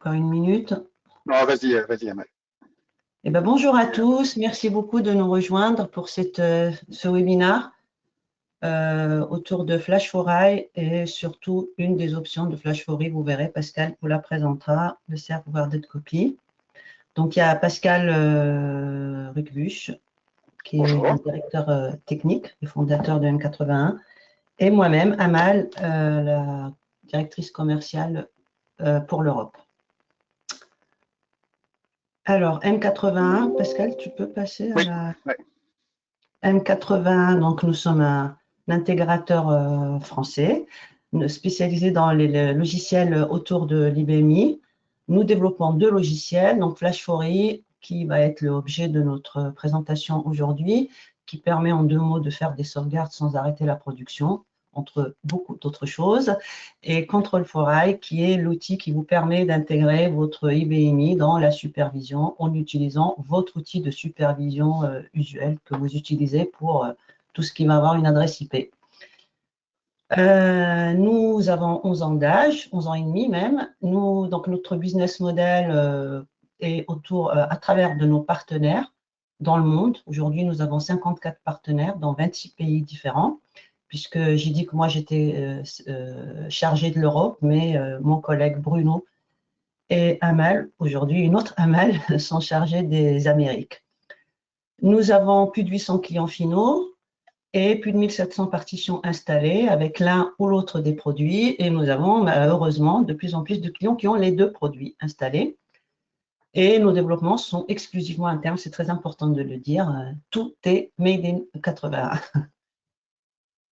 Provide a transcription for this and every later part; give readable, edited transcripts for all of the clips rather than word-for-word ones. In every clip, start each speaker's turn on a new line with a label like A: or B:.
A: Encore une minute.
B: Non, vas-y, Amal.
A: Eh ben, bonjour à tous. Merci beaucoup de nous rejoindre pour ce webinaire autour de Flash4i et surtout une des options de Flash4i. Vous verrez, Pascal vous la présentera, le serveur de copie. Donc, il y a Pascal Ruckbusch, qui est le directeur technique et fondateur de M81, et moi-même, Amal, la directrice commerciale pour l'Europe. Alors, M81, Pascal, tu peux passer à la…
B: Oui.
A: M81, donc nous sommes un intégrateur français spécialisé dans les logiciels autour de l'IBMI. Nous développons deux logiciels, donc Flash4i, qui va être l'objet de notre présentation aujourd'hui, qui permet en 2 mots de faire des sauvegardes sans arrêter la production, entre beaucoup d'autres choses, et Control4i, qui est l'outil qui vous permet d'intégrer votre IBMI dans la supervision en utilisant votre outil de supervision usuel que vous utilisez pour tout ce qui va avoir une adresse IP. Nous avons 11 ans d'âge, 11 ans et demi même. Donc notre business model est à travers de nos partenaires dans le monde. Aujourd'hui, nous avons 54 partenaires dans 26 pays différents, puisque j'ai dit que moi j'étais chargée de l'Europe, mais mon collègue Bruno et Amal, aujourd'hui une autre Amal, sont chargés des Amériques. Nous avons plus de 800 clients finaux et plus de 1700 partitions installées avec l'un ou l'autre des produits. Et nous avons heureusement de plus en plus de clients qui ont les 2 produits installés. Et nos développements sont exclusivement internes, c'est très important de le dire. Tout est made in 81.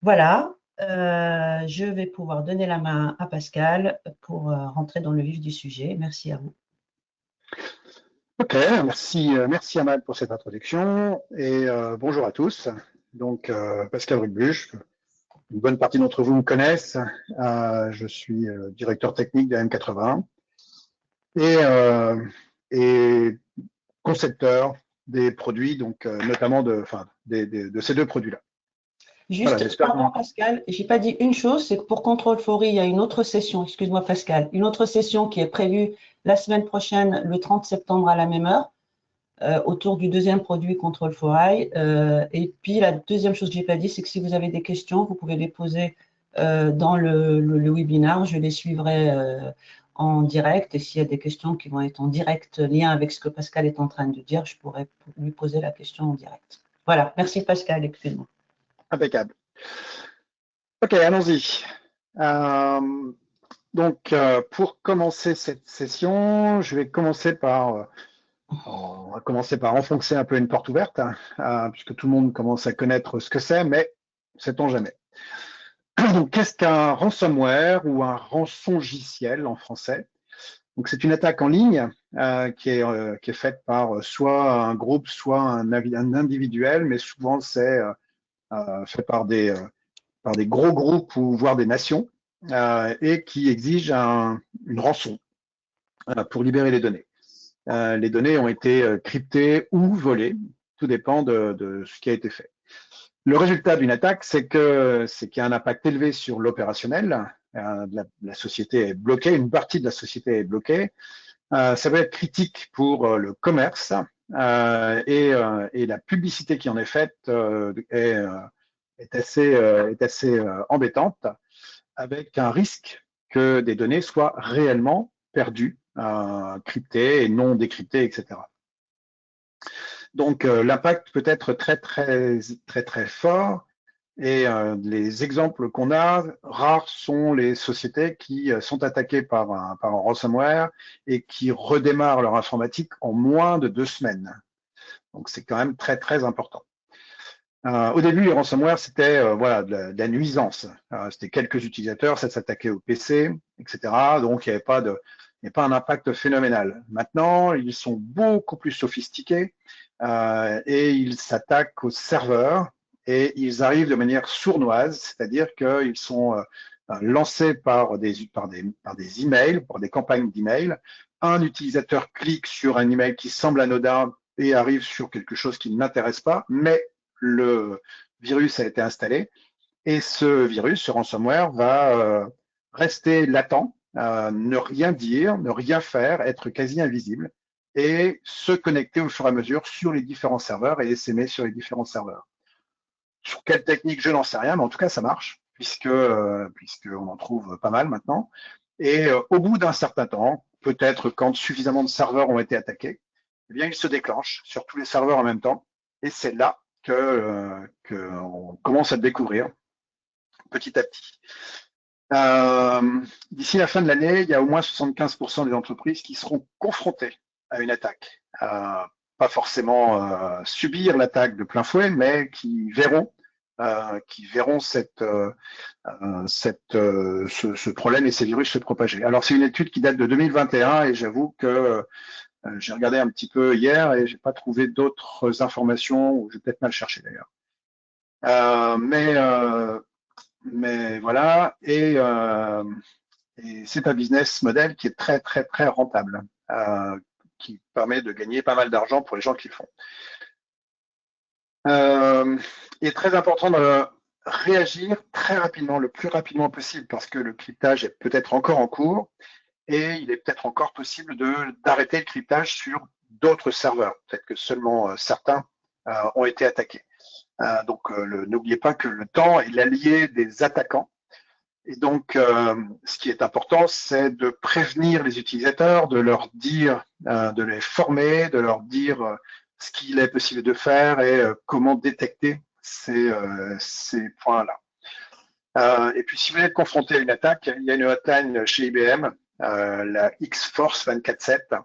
A: Voilà, je vais pouvoir donner la main à Pascal pour rentrer dans le vif du sujet. Merci à vous.
B: Ok, merci Amal pour cette introduction et bonjour à tous. Donc Pascal Ruckbusch, une bonne partie d'entre vous me connaissent. Je suis directeur technique de M81 et concepteur des produits, donc notamment de ces 2 produits-là.
A: Juste,
B: voilà,
A: pardon Pascal, je n'ai pas dit une chose, c'est que pour Control4i, il y a une autre session, excuse-moi Pascal, une autre session qui est prévue la semaine prochaine, le 30 septembre à la même heure, autour du 2e produit Control4i. Et puis la deuxième chose que je n'ai pas dit, c'est que si vous avez des questions, vous pouvez les poser dans le webinaire, je les suivrai en direct, et s'il y a des questions qui vont être en direct lien avec ce que Pascal est en train de dire, je pourrai lui poser la question en direct. Voilà, merci Pascal, excuse-moi.
B: Impeccable. Ok, allons-y. Donc, pour commencer cette session, je vais commencer par, on va commencer par enfoncer un peu une porte ouverte, puisque tout le monde commence à connaître ce que c'est, mais sait-on jamais. Donc, qu'est-ce qu'un ransomware ou un rançongiciel en français? Donc, c'est une attaque en ligne qui est faite par soit un groupe, soit un individuel, mais souvent c'est fait par des gros groupes ou voire des nations et qui exige une rançon pour libérer les données. Les données ont été cryptées ou volées, tout dépend de ce qui a été fait. Le résultat d'une attaque, c'est qu'il y a un impact élevé sur l'opérationnel. La société est bloquée, une partie de la société est bloquée. Ça va être critique pour le commerce et la publicité qui en est faite est assez embêtante, avec un risque que des données soient réellement perdues, cryptées et non décryptées, etc. Donc l'impact peut être très fort, et les exemples qu'on a, rares sont les sociétés qui sont attaquées par un ransomware et qui redémarrent leur informatique en moins de 2 semaines. Donc c'est quand même très important. Au début, les ransomware, c'était voilà, de la nuisance. C'était quelques utilisateurs, ça s'attaquait au PC, etc. Donc il n'y avait pas un impact phénoménal. Maintenant, ils sont beaucoup plus sophistiqués et ils s'attaquent aux serveurs et ils arrivent de manière sournoise, c'est-à-dire qu'ils sont lancés par des emails, par des campagnes d'emails. Un utilisateur clique sur un email qui semble anodin et arrive sur quelque chose qui ne l'intéresse pas, mais le virus a été installé et ce virus, ce ransomware, va rester latent ne rien dire, ne rien faire, être quasi invisible et se connecter au fur et à mesure sur les différents serveurs et s'aimer sur les différents serveurs. Sur quelle technique, je n'en sais rien, mais en tout cas, ça marche, puisqu'on en trouve pas mal maintenant. Et au bout d'un certain temps, peut-être quand suffisamment de serveurs ont été attaqués, eh bien, il se déclenche sur tous les serveurs en même temps. Et c'est là qu'on commence à le découvrir petit à petit. D'ici la fin de l'année, il y a au moins 75% des entreprises qui seront confrontées à une attaque. Pas forcément subir l'attaque de plein fouet, mais qui verront ce problème et ces virus se propager. Alors, c'est une étude qui date de 2021 et j'avoue que j'ai regardé un petit peu hier et j'ai pas trouvé d'autres informations, ou j'ai peut-être mal cherché d'ailleurs. Mais voilà, et c'est un business model qui est très, très, très rentable, qui permet de gagner pas mal d'argent pour les gens qui le font. Il est très important de réagir très rapidement, le plus rapidement possible, parce que le cryptage est peut-être encore en cours et il est peut-être encore possible d'arrêter le cryptage sur d'autres serveurs. Peut-être que seulement certains ont été attaqués. Donc, n'oubliez pas que le temps est l'allié des attaquants. Et donc, ce qui est important, c'est de prévenir les utilisateurs, de leur dire, de les former, de leur dire ce qu'il est possible de faire et comment détecter ces points-là. Et puis, si vous êtes confronté à une attaque, il y a une hotline chez IBM, la X-Force 24/7,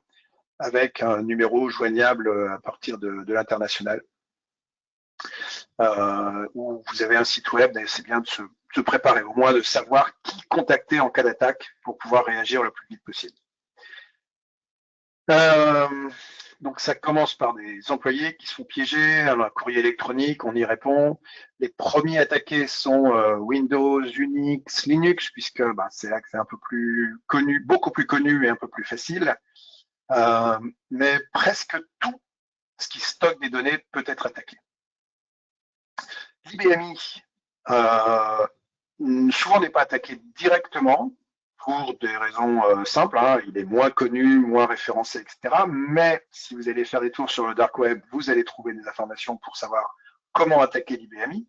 B: avec un numéro joignable à partir de l'international, où vous avez un site web, et c'est bien de se préparer, au moins de savoir qui contacter en cas d'attaque pour pouvoir réagir le plus vite possible. Donc ça commence par des employés qui se font piéger, un courrier électronique, on y répond. Les premiers attaqués sont Windows, Unix, Linux, puisque c'est là que c'est un peu plus connu, beaucoup plus connu et un peu plus facile. Mais presque tout ce qui stocke des données peut être attaqué. L'IBMI, souvent n'est pas attaqué directement pour des raisons simples. Il est moins connu, moins référencé, etc. Mais si vous allez faire des tours sur le dark web, vous allez trouver des informations pour savoir comment attaquer l'IBMI.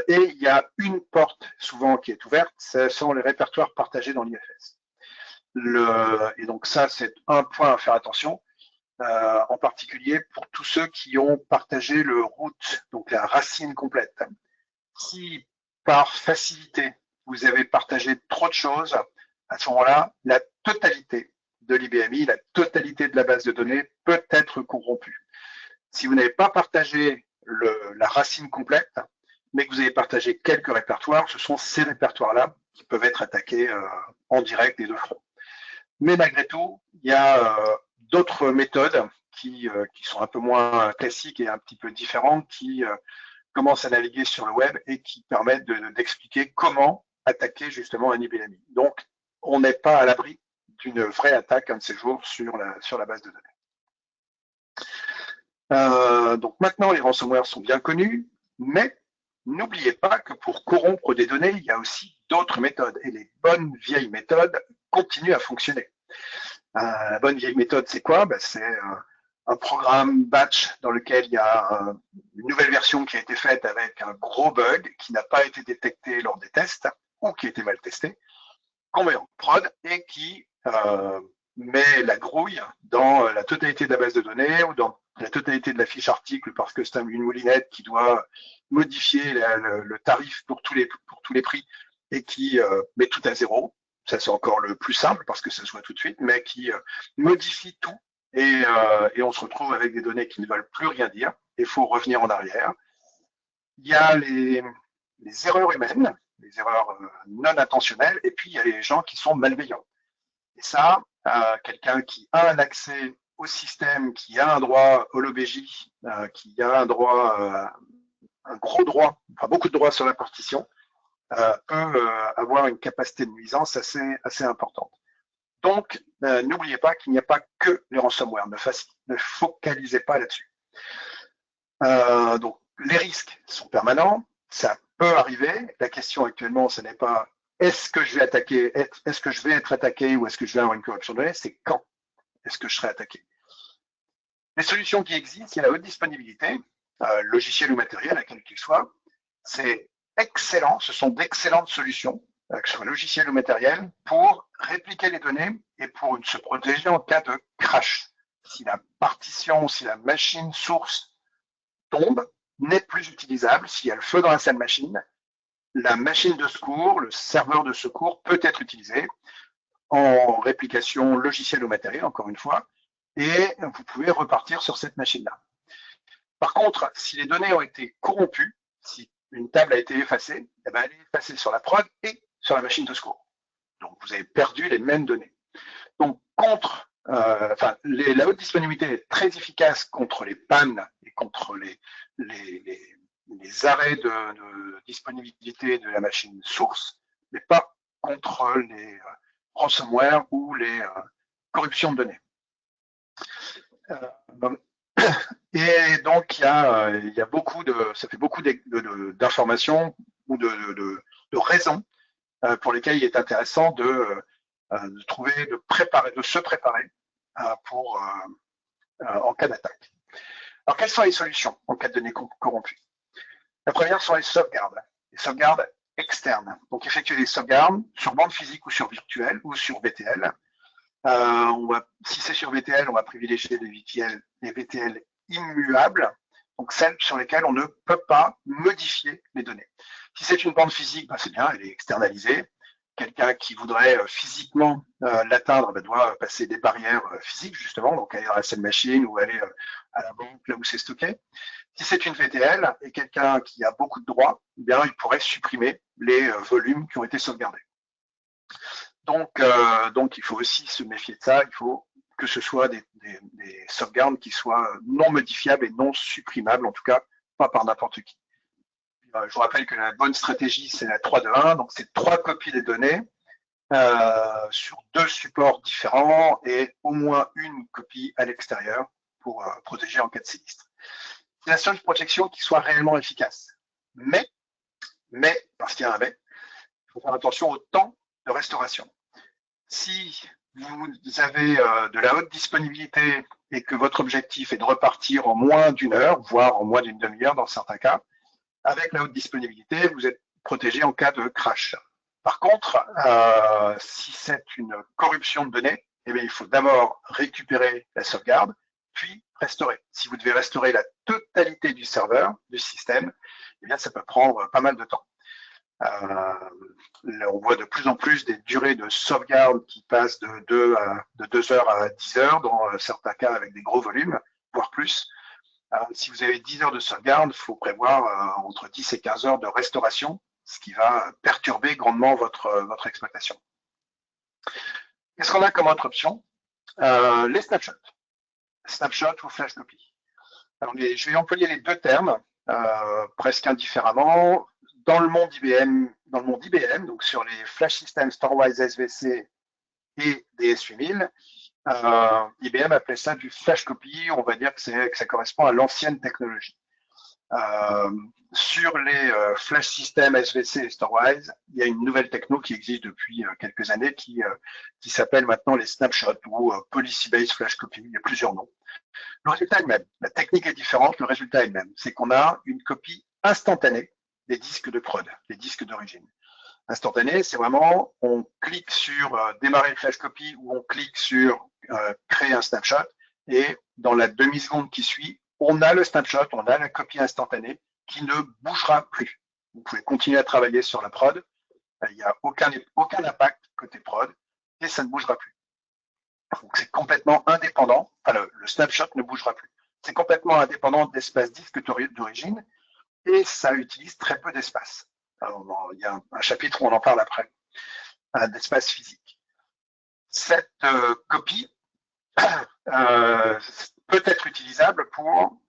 B: Et il y a une porte souvent qui est ouverte, ce sont les répertoires partagés dans l'IFS. Et donc ça, c'est un point à faire attention. En particulier pour tous ceux qui ont partagé le root, donc la racine complète. Si par facilité, vous avez partagé trop de choses, à ce moment-là, la totalité de l'IBMI, la totalité de la base de données peut être corrompue. Si vous n'avez pas partagé la racine complète, mais que vous avez partagé quelques répertoires, ce sont ces répertoires-là qui peuvent être attaqués en direct et de front. Mais malgré tout, il y a d'autres méthodes qui sont un peu moins classiques et un petit peu différentes, qui commencent à naviguer sur le web et qui permettent d'expliquer comment attaquer justement un IBMI. Donc, on n'est pas à l'abri d'une vraie attaque un de ces jours sur la base de données. Donc maintenant, les ransomware sont bien connus, mais n'oubliez pas que pour corrompre des données, il y a aussi d'autres méthodes. Et les bonnes vieilles méthodes continuent à fonctionner. La bonne vieille méthode, c'est quoi? C'est un programme batch dans lequel il y a une nouvelle version qui a été faite avec un gros bug qui n'a pas été détecté lors des tests ou qui a été mal testé, qu'on met en prod et qui met la grouille dans la totalité de la base de données ou dans la totalité de la fiche article parce que c'est une moulinette qui doit modifier le tarif pour tous les prix et qui met tout à zéro. Ça, c'est encore le plus simple parce que ça se voit tout de suite, mais qui modifie tout et on se retrouve avec des données qui ne veulent plus rien dire. Il faut revenir en arrière. Il y a les erreurs humaines, les erreurs non intentionnelles, et puis il y a les gens qui sont malveillants. Et ça, quelqu'un qui a un accès au système, qui a un droit au LOBJ, qui a un droit, un gros droit, enfin beaucoup de droits sur la partition, peut avoir une capacité de nuisance assez importante. Donc, n'oubliez pas qu'il n'y a pas que les ransomware. Ne focalisez pas là-dessus. Donc, les risques sont permanents. Ça peut arriver. La question actuellement, ce n'est pas est-ce que je vais attaquer, est-ce que je vais être attaqué ou est-ce que je vais avoir une corruption de données, c'est quand est-ce que je serai attaqué. Les solutions qui existent, il y a la haute disponibilité, logiciel ou matériel, à quel qu'il soit, c'est excellent, ce sont d'excellentes solutions, que ce soit logiciel ou matériel, pour répliquer les données et pour se protéger en cas de crash. Si la partition, si la machine source tombe, n'est plus utilisable, s'il y a le feu dans la salle machine, la machine de secours, le serveur de secours peut être utilisé en réplication logicielle ou matérielle, encore une fois, et vous pouvez repartir sur cette machine-là. Par contre, si les données ont été corrompues, si une table a été effacée, eh ben, elle est effacée sur la prod et sur la machine de secours. Donc, vous avez perdu les mêmes données. Donc, la haute disponibilité est très efficace contre les pannes et contre les arrêts de disponibilité de la machine source, mais pas contre les ransomware ou les corruptions de données. Et donc, il y a beaucoup ça fait beaucoup d'informations ou de raisons pour lesquelles il est intéressant de se préparer en cas d'attaque. Alors, quelles sont les solutions en cas de données corrompues? La première sont les sauvegardes externes. Donc, effectuer des sauvegardes sur bande physique ou sur virtuelle ou sur VTL. Si c'est sur VTL, on va privilégier les VTL immuables, donc celles sur lesquelles on ne peut pas modifier les données. Si c'est une bande physique, c'est bien, elle est externalisée. Quelqu'un qui voudrait physiquement l'atteindre doit passer des barrières physiques, justement, donc aller dans la salle machine ou aller à la banque, là où c'est stocké. Si c'est une VTL et quelqu'un qui a beaucoup de droits, eh bien, il pourrait supprimer les volumes qui ont été sauvegardés. Donc, il faut aussi se méfier de ça. Il faut que ce soit des sauvegardes qui soient non modifiables et non supprimables, en tout cas pas par n'importe qui. Je vous rappelle que la bonne stratégie, c'est la 3-2-1, donc c'est 3 copies des données sur 2 supports différents et au moins une copie à l'extérieur pour protéger en cas de sinistre. C'est la seule protection qui soit réellement efficace. Mais, parce qu'il y a un mais, il faut faire attention au temps de restauration. Si vous avez de la haute disponibilité et que votre objectif est de repartir en moins d'1 heure, voire en moins d'une demi-heure dans certains cas, avec la haute disponibilité, vous êtes protégé en cas de crash. Par contre, si c'est une corruption de données, eh bien, il faut d'abord récupérer la sauvegarde, puis restaurer. Si vous devez restaurer la totalité du serveur, du système, eh bien, ça peut prendre pas mal de temps. On voit de plus en plus des durées de sauvegarde qui passent de 2 heures à 10 heures, dans certains cas avec des gros volumes, voire plus. Si vous avez 10 heures de sauvegarde, il faut prévoir entre 10 et 15 heures de restauration, ce qui va perturber grandement votre exploitation. Qu'est-ce qu'on a comme autre option? Les snapshots. Snapshot ou flash copy. Alors, je vais employer les 2 termes presque indifféremment. Dans le monde IBM, donc sur les Flash Systems Storwize SVC et DS8000, IBM appelait ça du flash copy. On va dire que ça correspond à l'ancienne technologie. Sur les Flash Systems SVC et Storwize, il y a une nouvelle techno qui existe depuis quelques années qui s'appelle maintenant les snapshots ou Policy-Based Flash Copy. Il y a plusieurs noms. Le résultat est le même. La technique est différente, le résultat est le même. C'est qu'on a une copie instantanée des disques de prod, des disques d'origine. Instantané, c'est vraiment, on clique sur démarrer le flash copy ou on clique sur créer un snapshot et dans la demi-seconde qui suit, on a le snapshot, on a la copie instantanée qui ne bougera plus. Vous pouvez continuer à travailler sur la prod, il n'y a aucun impact côté prod et ça ne bougera plus. Donc c'est complètement indépendant, enfin le snapshot ne bougera plus. C'est complètement indépendant de l'espace disque d'origine et ça utilise très peu d'espace. Il y a un chapitre où on en parle après, d'espace physique. Cette copie peut être utilisable pour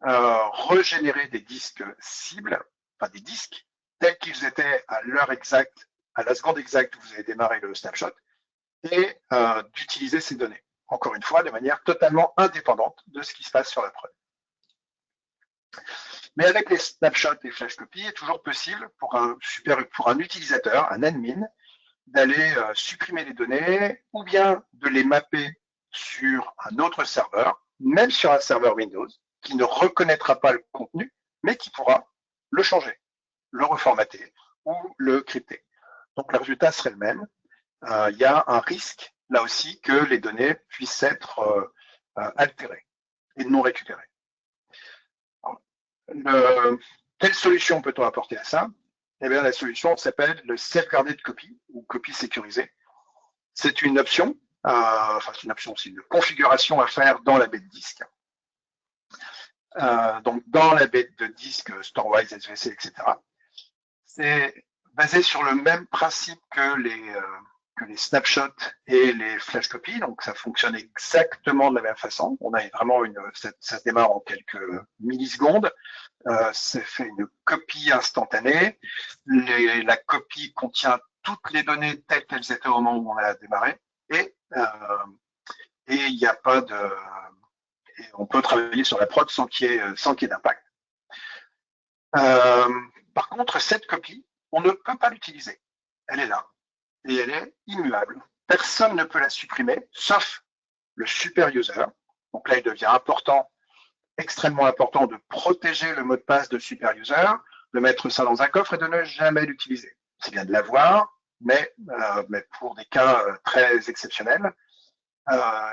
B: régénérer des disques cibles, enfin des disques tels qu'ils étaient à l'heure exacte, à la seconde exacte où vous avez démarré le snapshot, et d'utiliser ces données, encore une fois, de manière totalement indépendante de ce qui se passe sur la prod. Mais avec les snapshots et flash copies, il est toujours possible pour un utilisateur, un admin, d'aller supprimer les données ou bien de les mapper sur un autre serveur, même sur un serveur Windows, qui ne reconnaîtra pas le contenu, mais qui pourra le changer, le reformater ou le crypter. Donc le résultat serait le même. Il y a un risque, là aussi, que les données puissent être altérées et non récupérées. Quelle solution peut-on apporter à ça? Eh bien, la solution s'appelle le Safeguarded Copy ou copie sécurisée. C'est une option, c'est une configuration à faire dans la baie de disque. Donc, dans la baie de disque Storwize, SVC, etc. C'est basé sur le même principe que les snapshots et les flash copies. Donc, ça fonctionne exactement de la même façon. On a vraiment ça démarre en quelques millisecondes. Ça fait une copie instantanée. La copie contient toutes les données telles qu'elles étaient au moment où on a démarré. Et il n'y a pas de... Et on peut travailler sur la prod sans qu'il y ait d'impact. Par contre, cette copie, on ne peut pas l'utiliser. Elle est là et elle est immuable. Personne ne peut la supprimer, sauf le super user. Donc là, il devient extrêmement important de protéger le mot de passe de super user, de mettre ça dans un coffre et de ne jamais l'utiliser. C'est bien de l'avoir, mais pour des cas très exceptionnels.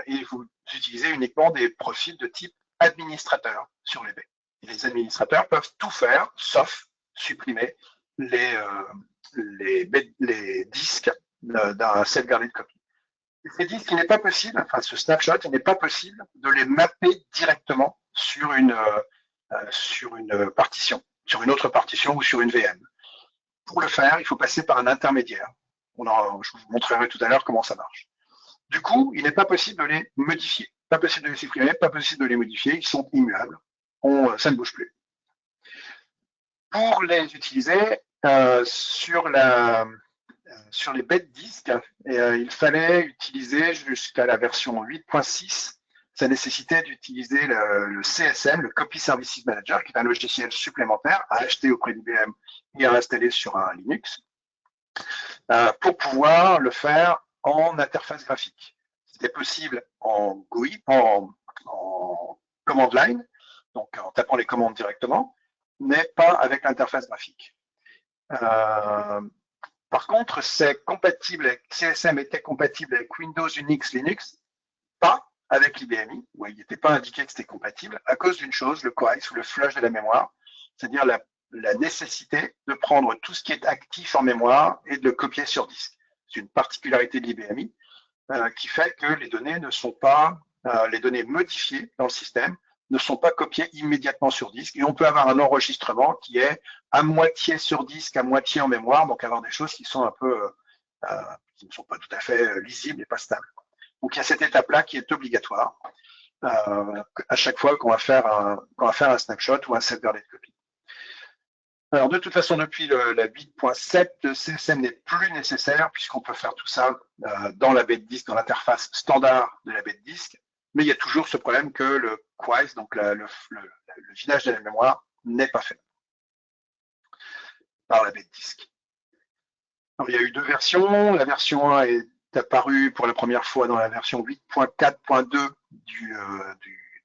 B: Et vous utilisez uniquement des profils de type administrateur sur les baies. Et les administrateurs peuvent tout faire, sauf supprimer les disques d'un safeguarded copy. Et ces disques, il n'est pas possible, enfin ce snapshot, il n'est pas possible de les mapper directement sur une partition, sur une autre partition ou sur une VM. Pour le faire, il faut passer par un intermédiaire. Je vous montrerai tout à l'heure comment ça marche. Du coup, il n'est pas possible de les modifier, pas possible de les supprimer, pas possible de les modifier, ils sont immuables, ça ne bouge plus. Pour les utiliser sur les baies de disque, il fallait utiliser jusqu'à la version 8.6, ça nécessitait d'utiliser le CSM, le Copy Services Manager, qui est un logiciel supplémentaire à acheter auprès d'IBM et à installer sur un Linux, pour pouvoir le faire en interface graphique. C'était possible en GUI, en command line, donc en tapant les commandes directement, mais pas avec l'interface graphique. Par contre, CSM était compatible avec Windows, Unix, Linux, pas avec l'IBMI, où il n'était pas indiqué que c'était compatible, à cause d'une chose, le coax ou le flush de la mémoire, c'est-à-dire la nécessité de prendre tout ce qui est actif en mémoire et de le copier sur disque. C'est une particularité de l'IBMI qui fait que les données ne sont pas, les données modifiées dans le système ne sont pas copiées immédiatement sur disque et on peut avoir un enregistrement qui est à moitié sur disque, à moitié en mémoire, donc avoir des choses qui sont un peu, qui ne sont pas tout à fait lisibles et pas stables. Donc il y a cette étape-là qui est obligatoire à chaque fois qu'on va faire un snapshot ou un safeguarded copy. Alors de toute façon, depuis la 8.7, le CSM n'est plus nécessaire puisqu'on peut faire tout ça dans la baie de disque, dans l'interface standard de la baie de disque. Mais il y a toujours ce problème que le QoS, donc le vidage de la mémoire, n'est pas fait par la baie de disque. Alors, il y a eu deux versions. La version 1 est apparue pour la première fois dans la version 8.4.2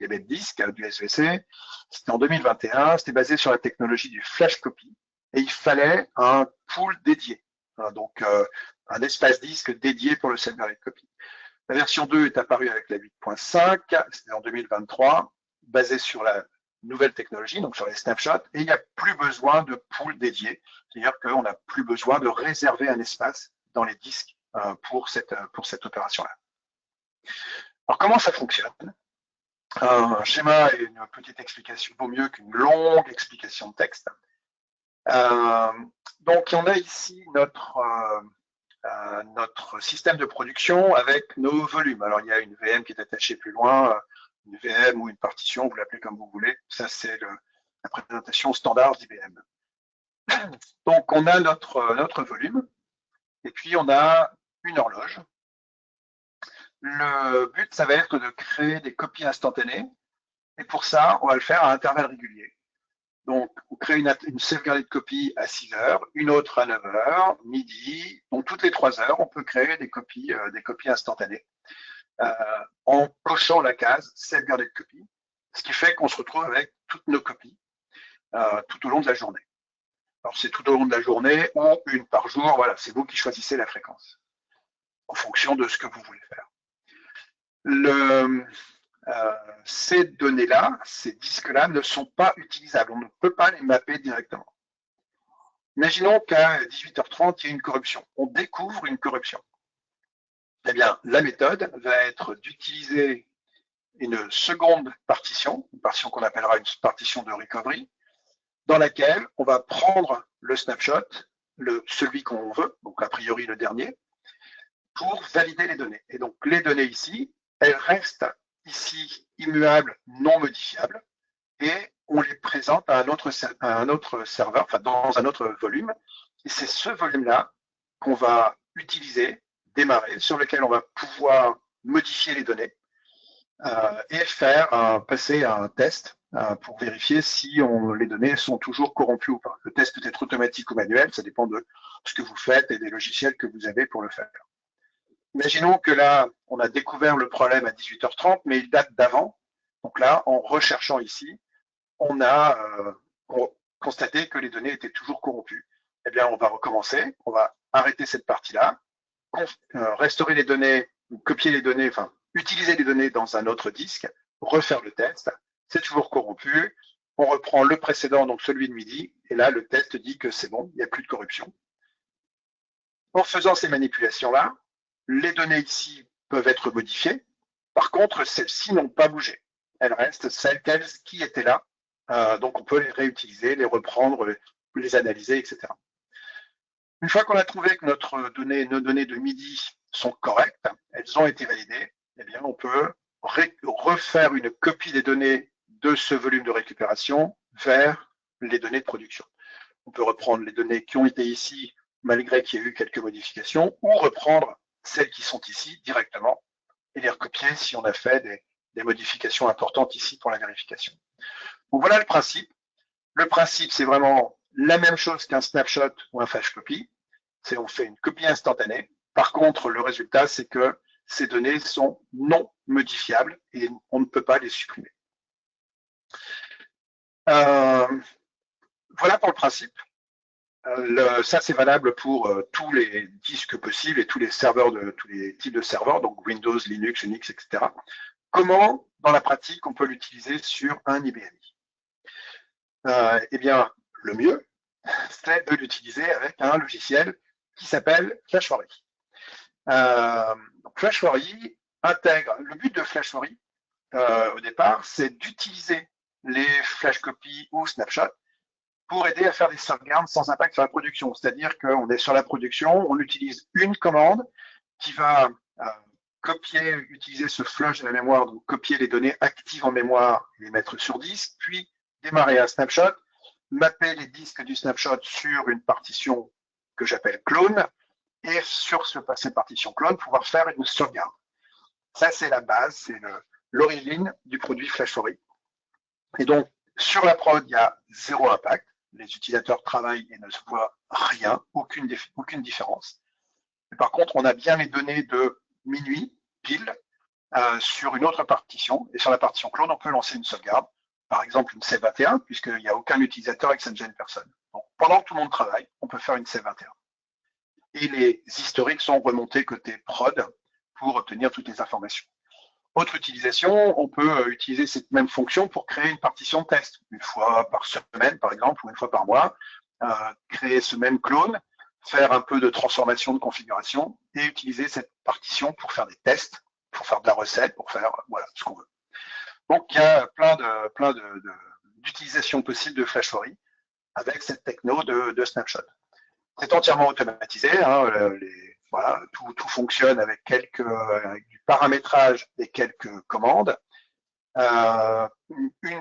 B: des baies de disque, du SVC. C'était en 2021. C'était basé sur la technologie du flash copy. Et il fallait un pool dédié. Donc, un espace disque dédié pour le safeguarded copy. La version 2 est apparue avec la 8.5, c'était en 2023, basée sur la nouvelle technologie, donc sur les snapshots, et il n'y a plus besoin de pool dédié, c'est-à-dire qu'on n'a plus besoin de réserver un espace dans les disques pour cette opération-là. Alors, comment ça fonctionne? Un schéma et une petite explication vaut mieux qu'une longue explication de texte. Donc, on a ici notre système de production avec nos volumes. Alors, il y a une VM qui est attachée plus loin, une VM ou une partition, vous l'appelez comme vous voulez. Ça, c'est la présentation standard d'IBM. Donc, on a notre volume et puis on a une horloge. Le but, ça va être de créer des copies instantanées et pour ça, on va le faire à intervalles réguliers. Donc, on crée une sauvegardée de copie à 6 heures, une autre à 9 heures, midi. Donc, toutes les 3 heures, on peut créer des copies instantanées en cochant la case sauvegardée de copie, ce qui fait qu'on se retrouve avec toutes nos copies tout au long de la journée. Alors, c'est tout au long de la journée ou une par jour. Voilà, c'est vous qui choisissez la fréquence en fonction de ce que vous voulez faire. Ces données-là, ces disques-là ne sont pas utilisables. On ne peut pas les mapper directement. Imaginons qu'à 18h30, il y a une corruption. On découvre une corruption. Eh bien, la méthode va être d'utiliser une seconde partition, une partition qu'on appellera une partition de recovery, dans laquelle on va prendre le snapshot, celui qu'on veut, donc a priori le dernier, pour valider les données. Et donc, les données ici, elles restent ici immuables, non modifiables, et on les présente à un autre serveur, enfin dans un autre volume. Et c'est ce volume-là qu'on va utiliser, démarrer, sur lequel on va pouvoir modifier les données et passer à un test pour vérifier si les données sont toujours corrompues ou pas. Le test peut être automatique ou manuel, ça dépend de ce que vous faites et des logiciels que vous avez pour le faire. Imaginons que là, on a découvert le problème à 18h30, mais il date d'avant. Donc là, en recherchant ici, on a constaté que les données étaient toujours corrompues. Eh bien, on va recommencer, on va arrêter cette partie-là, restaurer les données, copier les données, enfin, utiliser les données dans un autre disque, refaire le test, c'est toujours corrompu, on reprend le précédent, donc celui de midi, et là, le test dit que c'est bon, il n'y a plus de corruption. En faisant ces manipulations-là, les données ici peuvent être modifiées. Par contre, celles-ci n'ont pas bougé. Elles restent celles qui étaient là. Donc, on peut les réutiliser, les reprendre, les analyser, etc. Une fois qu'on a trouvé que nos données de midi sont correctes, elles ont été validées, eh bien, on peut refaire une copie des données de ce volume de récupération vers les données de production. On peut reprendre les données qui ont été ici, malgré qu'il y ait eu quelques modifications, ou reprendre celles qui sont ici directement et les recopier si on a fait des modifications importantes ici pour la vérification. Donc voilà le principe. Le principe, c'est vraiment la même chose qu'un snapshot ou un flash copy. C'est on fait une copie instantanée. Par contre, le résultat, c'est que ces données sont non modifiables et on ne peut pas les supprimer. Voilà pour le principe. Ça, c'est valable pour tous les disques possibles et tous les types de serveurs, donc Windows, Linux, Unix, etc. Comment, dans la pratique, on peut l'utiliser sur un IBMI? Eh bien, le mieux, c'est de l'utiliser avec un logiciel qui s'appelle FlashForry. FlashForry intègre, le but de FlashForry, au départ, c'est d'utiliser les flash copies ou snapshots pour aider à faire des sauvegardes sans impact sur la production. C'est-à-dire qu'on est sur la production, on utilise une commande qui va utiliser ce flush de la mémoire, donc copier les données actives en mémoire et les mettre sur disque, puis démarrer un snapshot, mapper les disques du snapshot sur une partition que j'appelle clone, et sur cette partition clone, pouvoir faire une sauvegarde. Ça, c'est la base, c'est l'origine du produit FlashForry. Et donc, sur la prod, il y a zéro impact. Les utilisateurs travaillent et ne se voient rien, aucune différence. Mais par contre, on a bien les données de minuit, pile, sur une autre partition. Et sur la partition clone, on peut lancer une sauvegarde, par exemple une C21, puisqu'il n'y a aucun utilisateur et que ça ne gêne personne. Donc, pendant que tout le monde travaille, on peut faire une C21. Et les historiques sont remontés côté prod pour obtenir toutes les informations. Autre utilisation, on peut utiliser cette même fonction pour créer une partition de test, une fois par semaine par exemple, ou une fois par mois, créer ce même clone, faire un peu de transformation de configuration et utiliser cette partition pour faire des tests, pour faire de la recette, pour faire voilà, ce qu'on veut. Donc il y a plein d'utilisations possibles de FlashForry avec cette techno de snapshot. C'est entièrement automatisé, hein, voilà, tout fonctionne avec du paramétrage et quelques commandes.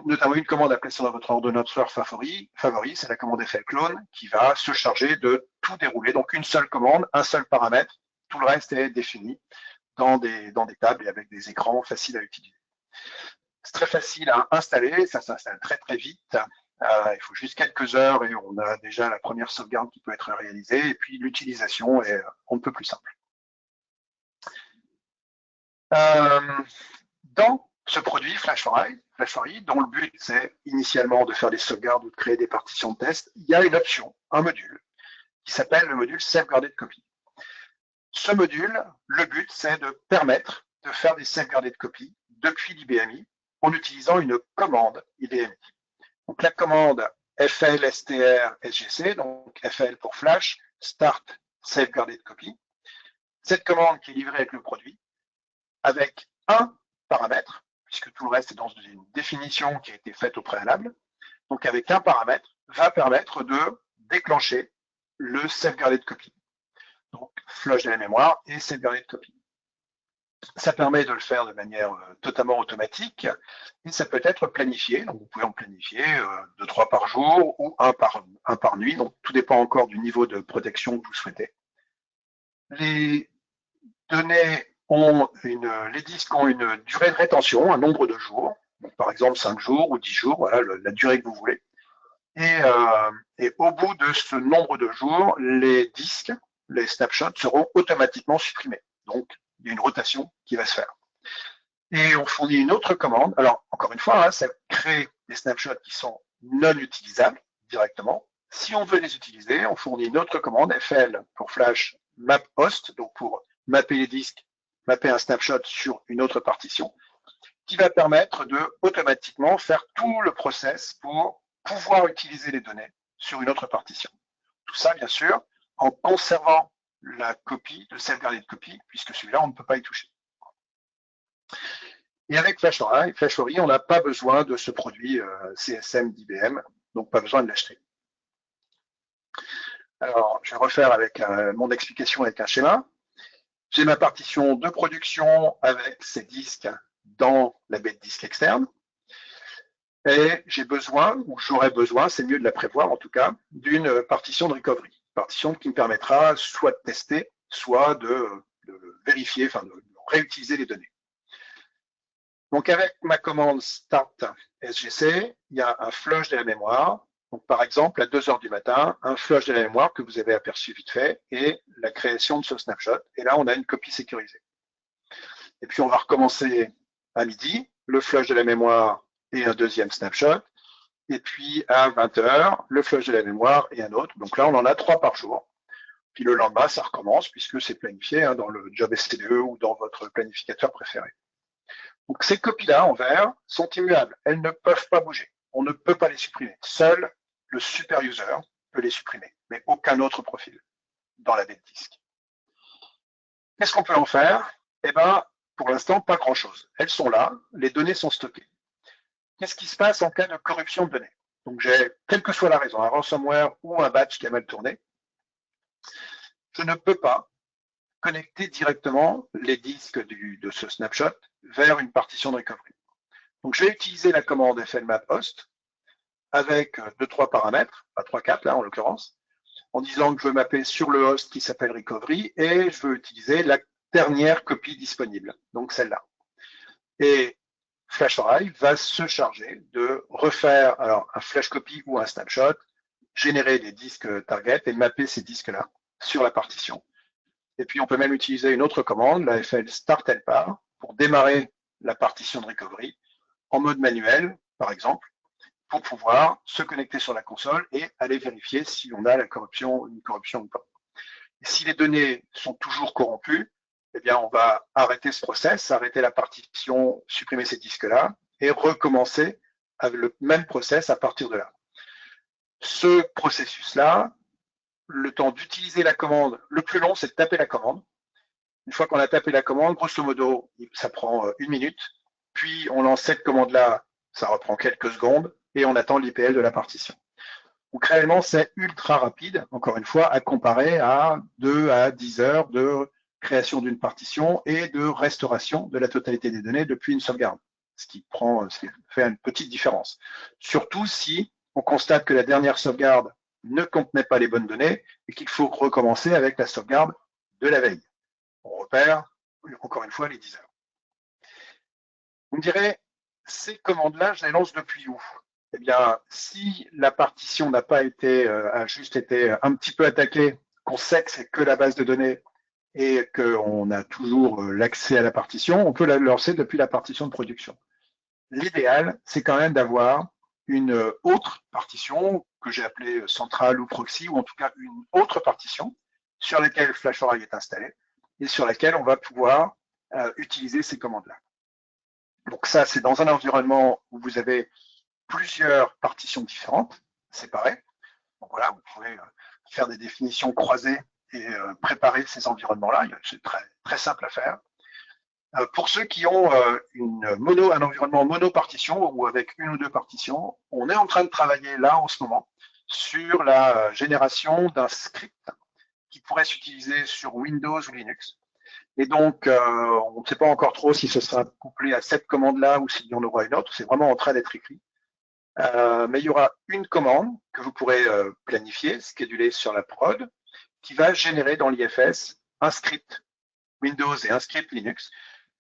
B: Notamment une commande à placer dans votre ordinateur favori, c'est la commande FLClone qui va se charger de tout dérouler. Donc une seule commande, un seul paramètre, tout le reste est défini dans des tables et avec des écrans faciles à utiliser. C'est très facile à installer, ça s'installe très très vite. Il faut juste quelques heures et on a déjà la première sauvegarde qui peut être réalisée. Et puis l'utilisation est on ne peut plus simple. Dans ce produit FlashForI, dont le but c'est initialement de faire des sauvegardes ou de créer des partitions de test, il y a une option, un module, qui s'appelle le module Safeguarded Copy. Ce module, le but c'est de permettre de faire des Safeguarded Copy depuis l'IBMI en utilisant une commande IBMI. Donc la commande FL STR SGC, donc FL pour Flash, Start Safeguarded Copy. Cette commande qui est livrée avec le produit, avec un paramètre, puisque tout le reste est dans une définition qui a été faite au préalable, donc avec un paramètre, va permettre de déclencher le Safeguarded Copy. Donc flush de la mémoire et Safeguarded Copy. Ça permet de le faire de manière totalement automatique et ça peut être planifié. Donc vous pouvez en planifier 2-3 par jour ou un par nuit. Donc tout dépend encore du niveau de protection que vous souhaitez. Les données les disques ont une durée de rétention, un nombre de jours. Donc, par exemple 5 jours ou 10 jours, voilà la durée que vous voulez. Et au bout de ce nombre de jours, les disques, les snapshots seront automatiquement supprimés. Donc, il y a une rotation qui va se faire. Et on fournit une autre commande. Alors, encore une fois, ça crée des snapshots qui sont non utilisables directement. Si on veut les utiliser, on fournit une autre commande, FL pour Flash map host, donc pour mapper les disques, mapper un snapshot sur une autre partition, qui va permettre de automatiquement faire tout le process pour pouvoir utiliser les données sur une autre partition. Tout ça, bien sûr, en conservant la copie, le Safeguarded Copy, puisque celui-là, on ne peut pas y toucher. Et avec FlashForI, on n'a pas besoin de ce produit CSM d'IBM, donc pas besoin de l'acheter. Alors, je vais refaire avec mon explication avec un schéma. J'ai ma partition de production avec ces disques dans la baie de disque externe. Et j'ai besoin, ou j'aurais besoin, c'est mieux de la prévoir en tout cas, d'une partition de recovery. Partition qui me permettra soit de tester, soit de vérifier, enfin de réutiliser les données. Donc avec ma commande start SGC, il y a un flush de la mémoire. Donc par exemple, à 2 heures du matin, un flush de la mémoire que vous avez aperçu vite fait et la création de ce snapshot. Et là, on a une copie sécurisée. Et puis on va recommencer à midi, le flush de la mémoire et un deuxième snapshot. Et puis à 20 heures, le flush de la mémoire et un autre. Donc là, on en a 3 par jour. Puis le lendemain, ça recommence puisque c'est planifié dans le job STDE ou dans votre planificateur préféré. Donc ces copies-là en vert sont immuables. Elles ne peuvent pas bouger. On ne peut pas les supprimer. Seul le super user peut les supprimer, mais aucun autre profil dans la baie de disque. Qu'est-ce qu'on peut en faire? Eh bien, pour l'instant, pas grand-chose. Elles sont là, les données sont stockées. Qu'est-ce qui se passe en cas de corruption de données? Donc j'ai, quelle que soit la raison, un ransomware ou un batch qui a mal tourné, je ne peux pas connecter directement les disques de ce snapshot vers une partition de recovery. Donc je vais utiliser la commande flmaphost avec 2-3 paramètres, pas 3-4 là en l'occurrence, en disant que je veux mapper sur le host qui s'appelle recovery et je veux utiliser la dernière copie disponible, donc celle-là. Et FlashForI va se charger de refaire alors un flash copy ou un snapshot, générer des disques target et mapper ces disques-là sur la partition. Et puis on peut même utiliser une autre commande, la FL start helper, pour démarrer la partition de recovery en mode manuel, par exemple, pour pouvoir se connecter sur la console et aller vérifier si on a une corruption ou pas. Et si les données sont toujours corrompues, eh bien, on va arrêter ce process, arrêter la partition, supprimer ces disques-là et recommencer avec le même process à partir de là. Ce processus-là, le temps d'utiliser la commande, le plus long, c'est de taper la commande. Une fois qu'on a tapé la commande, grosso modo, ça prend 1 minute. Puis, on lance cette commande-là, ça reprend quelques secondes et on attend l'IPL de la partition. Donc, réellement, c'est ultra rapide, encore une fois, à comparer à 2 à 10 heures de création d'une partition et de restauration de la totalité des données depuis une sauvegarde, ce qui fait une petite différence. Surtout si on constate que la dernière sauvegarde ne contenait pas les bonnes données et qu'il faut recommencer avec la sauvegarde de la veille. On repère, encore une fois, les 10 heures. Vous me direz, ces commandes-là, je les lance depuis où? eh bien, si la partition n'a pas été, a juste été un petit peu attaquée, qu'on sait que c'est que la base de données et qu'on a toujours l'accès à la partition, on peut la lancer depuis la partition de production. L'idéal, c'est quand même d'avoir une autre partition que j'ai appelée centrale ou proxy, ou en tout cas une autre partition sur laquelle FlashArray est installé et sur laquelle on va pouvoir utiliser ces commandes-là. Donc ça, c'est dans un environnement où vous avez plusieurs partitions différentes, séparées. Donc voilà, vous pouvez faire des définitions croisées et préparer ces environnements-là. C'est très, très simple à faire. Pour ceux qui ont un environnement monopartition ou avec une ou deux partitions, on est en train de travailler là en ce moment sur la génération d'un script qui pourrait s'utiliser sur Windows ou Linux. Et donc, on ne sait pas encore trop si ce sera couplé à cette commande-là ou s'il y en aura une autre. C'est vraiment en train d'être écrit. Mais il y aura une commande que vous pourrez planifier, scheduler sur la prod, qui va générer dans l'IFS un script Windows et un script Linux.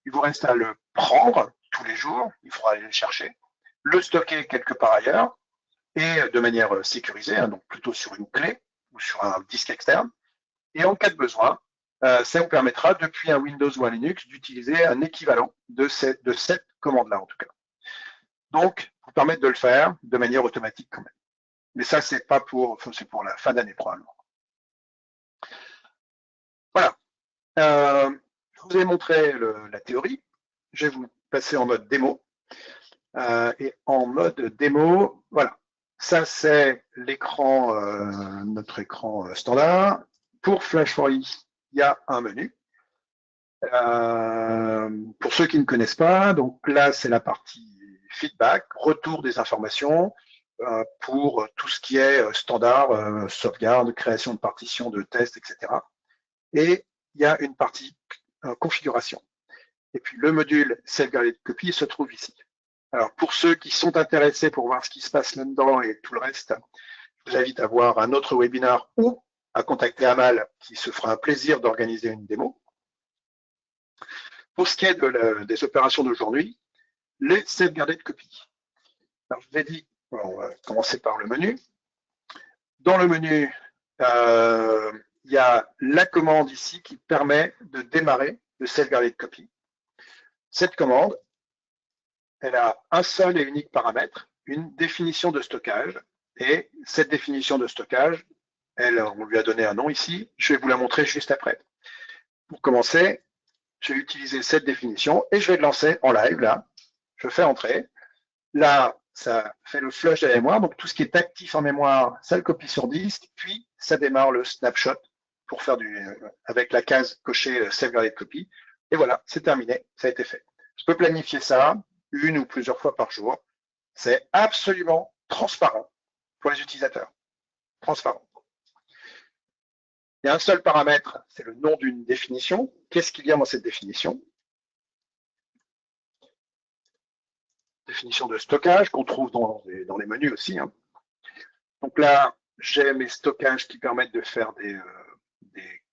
B: Il vous reste à le prendre tous les jours, il faudra aller le chercher, le stocker quelque part ailleurs, et de manière sécurisée, hein, donc plutôt sur une clé ou sur un disque externe. Et en cas de besoin, ça vous permettra, depuis un Windows ou un Linux, d'utiliser un équivalent de cette commande-là, en tout cas. Donc, vous permettre de le faire de manière automatique quand même. Mais ça, c'est pas pour, c'est pour la fin d'année probablement. Voilà. Je vous ai montré la théorie. Je vais vous passer en mode démo. Et en mode démo, voilà. Ça, c'est l'écran, notre écran standard. Pour Flash4i, il y a un menu. Pour ceux qui ne connaissent pas, donc là, c'est la partie feedback, retour des informations pour tout ce qui est standard, sauvegarde, création de partitions, de tests, etc. Et il y a une partie configuration. Et puis le module Self-Guided Copy se trouve ici. Alors pour ceux qui sont intéressés pour voir ce qui se passe là-dedans et tout le reste, je vous invite à voir un autre webinar ou à contacter Amal qui se fera un plaisir d'organiser une démo. Pour ce qui est des opérations d'aujourd'hui, les Self-Guided Copy. Alors je vous ai dit, on va commencer par le menu. Dans le menu, il y a la commande ici qui permet de démarrer le Self-Guided Copy. Cette commande, elle a un seul et unique paramètre, une définition de stockage. Et cette définition de stockage, on lui a donné un nom ici. Je vais vous la montrer juste après. Pour commencer, je vais utiliser cette définition et je vais le lancer en live là. Je fais entrer. Là, ça fait le flush de la mémoire. Donc tout ce qui est actif en mémoire, ça le copie sur disque. Puis ça démarre le snapshot pour faire avec la case cochée Self-Guided Copy. Et voilà, c'est terminé. Ça a été fait. Je peux planifier ça une ou plusieurs fois par jour. C'est absolument transparent pour les utilisateurs. Transparent. Il y a un seul paramètre, c'est le nom d'une définition. Qu'est-ce qu'il y a dans cette définition? Définition de stockage qu'on trouve dans les menus aussi. Hein. Donc là, j'ai mes stockages qui permettent de faire des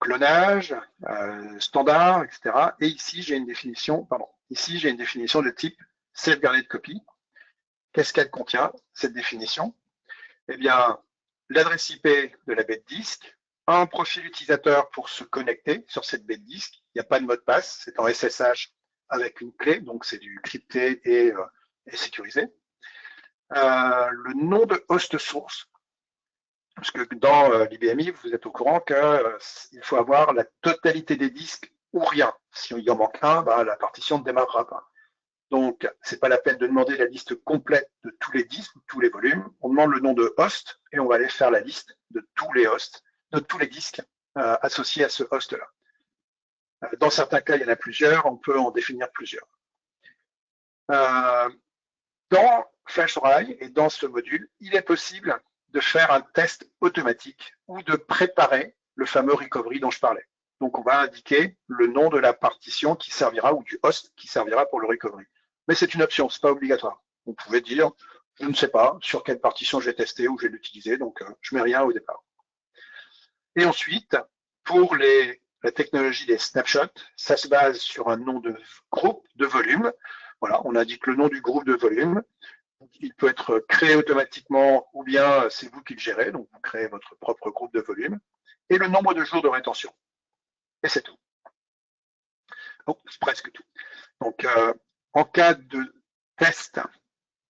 B: clonages standards, etc. Et ici, j'ai une définition, de type Self-Guided Copy. Qu'est-ce qu'elle contient, cette définition? Eh bien, l'adresse IP de la baie de disque, un profil utilisateur pour se connecter sur cette baie de disque. Il n'y a pas de mot de passe, c'est en SSH avec une clé, donc c'est du crypté et sécurisé. Le nom de host source, parce que dans l'IBMI, vous êtes au courant qu'il faut avoir la totalité des disques ou rien. Si il en manque un, la partition ne démarrera pas. Donc, c'est pas la peine de demander la liste complète de tous les disques, tous les volumes. On demande le nom de host et on va aller faire la liste de tous les hosts, de tous les disques associés à ce host-là. Dans certains cas, il y en a plusieurs, on peut en définir plusieurs. Dans FlashArray et dans ce module, il est possible de faire un test automatique ou de préparer le fameux recovery dont je parlais. Donc, on va indiquer le nom de la partition qui servira ou du host qui servira pour le recovery. Mais c'est une option, c'est pas obligatoire. Vous pouvez dire, je ne sais pas sur quelle partition j'ai testé ou je vais l'utiliser, donc je mets rien au départ. Et ensuite, pour la technologie des snapshots, ça se base sur un nom de groupe de volume. Voilà, on indique le nom du groupe de volume. Il peut être créé automatiquement ou bien c'est vous qui le gérez, donc vous créez votre propre groupe de volume, et le nombre de jours de rétention. Et c'est tout. Donc, c'est presque tout. Donc, en cas de test,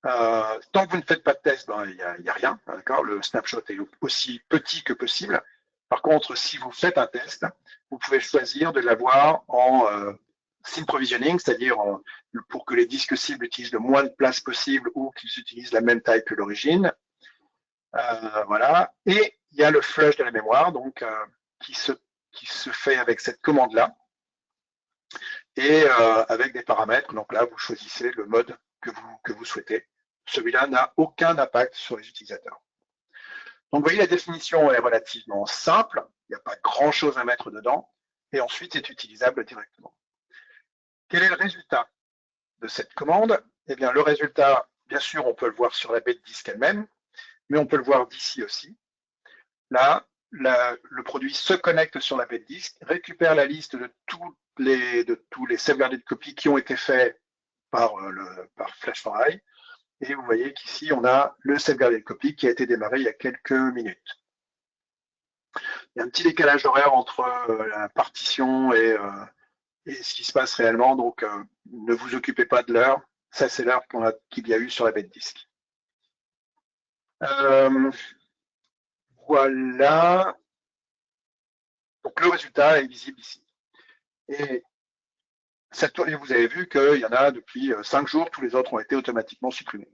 B: tant que vous ne faites pas de test, ben, il n'y a rien, d'accord. Le snapshot est aussi petit que possible. Par contre, si vous faites un test, vous pouvez choisir de l'avoir en scene provisioning, c'est-à-dire pour que les disques cibles utilisent le moins de place possible ou qu'ils utilisent la même taille que l'origine. Voilà. Et il y a le flush de la mémoire, donc qui se fait avec cette commande-là et avec des paramètres. Donc là, vous choisissez le mode que vous souhaitez. Celui-là n'a aucun impact sur les utilisateurs. Donc, vous voyez, la définition est relativement simple. Il n'y a pas grand-chose à mettre dedans. Et ensuite, c'est utilisable directement. Quel est le résultat de cette commande? Eh bien, le résultat, bien sûr, on peut le voir sur la baie de disque elle-même, mais on peut le voir d'ici aussi. Là, le produit se connecte sur la baie de disque, récupère la liste de tous les sauvegardes de copies qui ont été faits par Flash4i. Et vous voyez qu'ici, on a le sauvegarde copie qui a été démarré il y a quelques minutes. Il y a un petit décalage horaire entre la partition et ce qui se passe réellement, donc ne vous occupez pas de l'heure. Ça, c'est l'heure qu'il y a eu sur la baie de disque. Voilà. Donc, le résultat est visible ici. Et cette toile, vous avez vu qu'il y en a depuis 5 jours, tous les autres ont été automatiquement supprimés.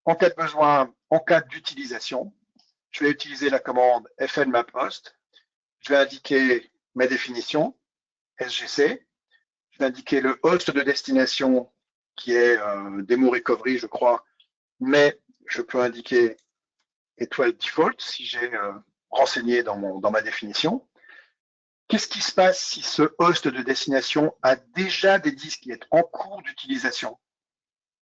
B: En cas de besoin, en cas d'utilisation, je vais utiliser la commande fnmaphost. Je vais indiquer ma définition, SGC. Je vais indiquer le host de destination qui est Demo Recovery, je crois, mais je peux indiquer étoile default si j'ai renseigné dans ma définition. Qu'est-ce qui se passe si ce host de destination a déjà des disques qui sont en cours d'utilisation?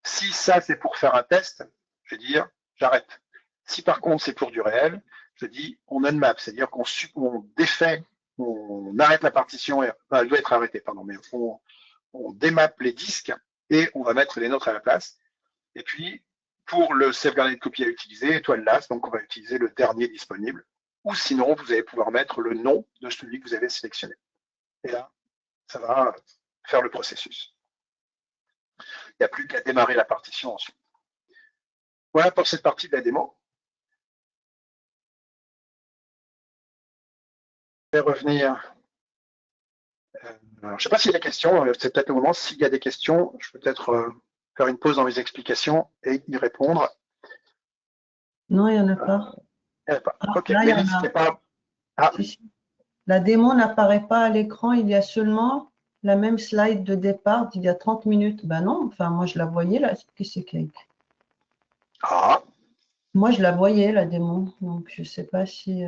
B: Si ça, c'est pour faire un test, je vais dire, j'arrête. Si par contre, c'est pour du réel, je dis, on unmap, c'est-à-dire qu'on défait, on arrête la partition, elle doit être arrêtée, pardon, mais on démappe les disques et on va mettre les nôtres à la place. Et puis, pour le sauvegarder de copie à utiliser, étoile last, donc on va utiliser le dernier disponible. Ou sinon, vous allez pouvoir mettre le nom de celui que vous avez sélectionné. Et là, ça va faire le processus. Il n'y a plus qu'à démarrer la partition ensuite. Voilà pour cette partie de la démo. Je vais revenir. Je ne sais pas s'il y a des questions, c'est peut-être le moment. S'il y a des questions, je peux peut-être faire une pause dans mes explications et y répondre.
A: Non, il n'y en a pas.
B: Il n'y en a pas.
A: Ah,
B: ok,
A: là,
B: mais n'hésitez pas. Ah.
A: Si. La démo n'apparaît pas à l'écran, il y a seulement la même slide de départ d'il y a 30 minutes. Ben non, enfin, moi je la voyais là. Qu'est-ce que c'est?
B: Ah.
A: Moi je la voyais, la démo, donc je ne sais pas si.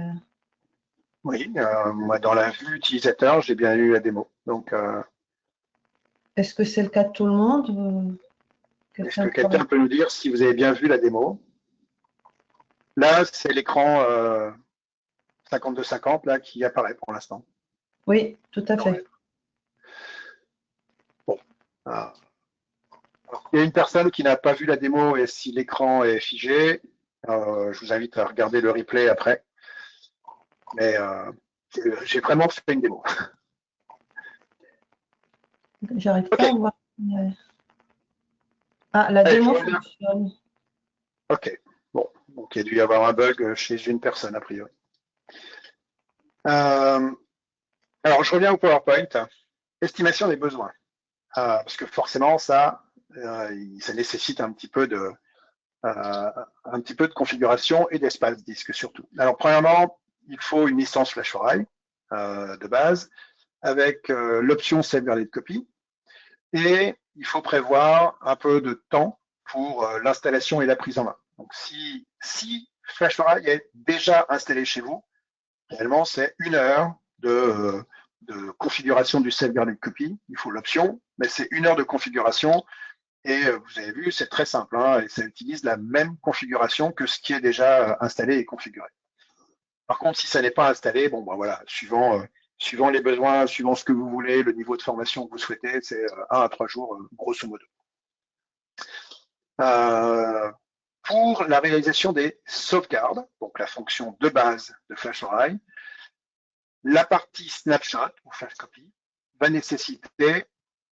B: Oui, moi dans la vue utilisateur, j'ai bien eu la démo. Donc,
A: est-ce que c'est le cas de tout le monde?
B: est-ce que quelqu'un peut nous dire si vous avez bien vu la démo? Là, c'est l'écran 5250 là qui apparaît pour l'instant.
A: Oui, tout à fait.
B: Bon. Alors, il y a une personne qui n'a pas vu la démo et si l'écran est figé, je vous invite à regarder le replay après. Mais j'ai vraiment fait une démo.
A: J'arrive pas à voir. Ah, la démo fonctionne.
B: Ok, bon, donc il y a dû y avoir un bug chez une personne a priori. Alors, je reviens au PowerPoint. Estimation des besoins. Parce que forcément, ça nécessite un petit peu de configuration et d'espace disque surtout. Alors, premièrement, il faut une licence Flash4i de base avec l'option sauvegarder de copie et il faut prévoir un peu de temps pour l'installation et la prise en main. Donc, si Flash4i est déjà installé chez vous, réellement, c'est 1 heure de configuration du sauvegarder de copie. Il faut l'option, mais c'est 1 heure de configuration. Et vous avez vu, c'est très simple, hein, et ça utilise la même configuration que ce qui est déjà installé et configuré. Par contre, si ça n'est pas installé, bon, ben voilà, suivant les besoins, suivant ce que vous voulez, le niveau de formation que vous souhaitez, c'est 1 à 3 jours, grosso modo. pour la réalisation des sauvegardes, donc la fonction de base de FlashArray, la partie snapshot ou flash copy va nécessiter